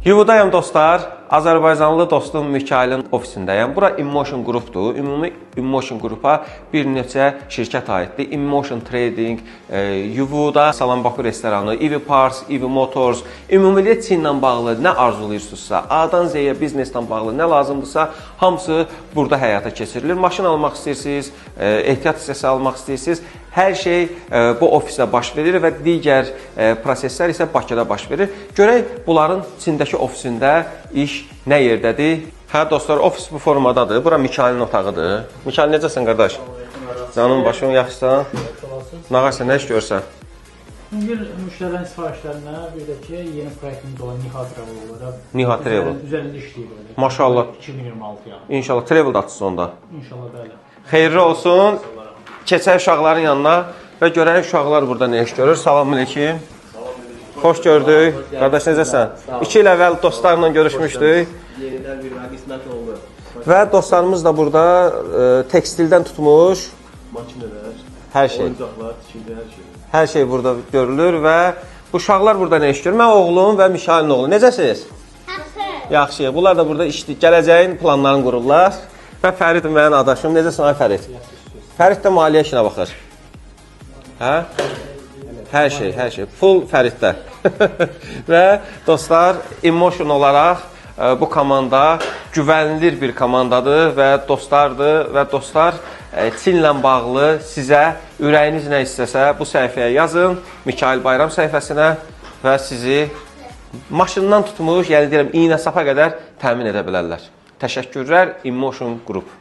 Yuvudayım dostlar. Azərbaycanlı dostum Mikailin ofisindəyəm. Bura InMotion qrupdur. Ümumi InMotion qrupa bir neçə şirkət aiddir. InMotion Trading, Yuvuda, Salam Baku restoranı, EV Parts, EV Motors, ümumiyyətlə Çinlə bağlı nə arzulayırsınızsa, A-dan Z-yə bizneslə bağlı nə lazımdırsa, hamısı burada həyata keçirilir. Maşın almaq istəyirsiniz, ehtiyat hissəsi almaq istəyirsiniz, hər şey bu ofisdə baş verir və digər proseslər isə Bakıda baş verir. Görək bunların Çindəki ofisində iş nə yerdədir? Hə dostlar, ofis bu formadadır. Bura Mikailin otağıdır. Mikail necəsən qardaş? Canım başım yaxşısan? Nağarsan, nə iş görsən? Bir müştərinin sifarişlərinə, bir də ki, yeni proyektimiz olan Nihat Travel olaraq. Nihat Travel. Üzərində işləyir böyle. Maşallah. 2026 yəni. İnşallah Travel da açsın onda. İnşallah bəli. Xeyirli olsun. Keçək uşaqların yanına və görək uşaqlar burada nə iş görür. Salamünaleyküm. Xoş gördük. Qardaş necəsən? 2 il əvvəl dostlarla görüşmüşdük. Yenidən bir qismət oldu. Və dostlarımız da burada tekstildən tutmuş Makinələr, hər şey. oyuncaqlar, tikili hər şey. Hər şey burada görülür və bu uşaqlar burada nə iş görür? Mən oğlum və Mikailin oğlu. Necəsiniz? Yaxşı. Bunlar da burada gələcəyin planlarını qururlar. Və Fərid mənim adaşım. Necəsən ay Fərid? Fərid də maliyyə işinə baxır. Hə? Hər şey. Full Fəriddə. Və dostlar, InMotion olaraq bu komanda güvənilir bir komandadır və dostlardır və dostlar Çinlə bağlı sizə ürəyiniz nə istəsə bu səhifəyə yazın, Mikail Bayram səhifəsinə və sizi maşından tutmuş, yəni deyirəm, iynə sapa qədər təmin edə bilərlər. Təşəkkürlər, InMotion Group.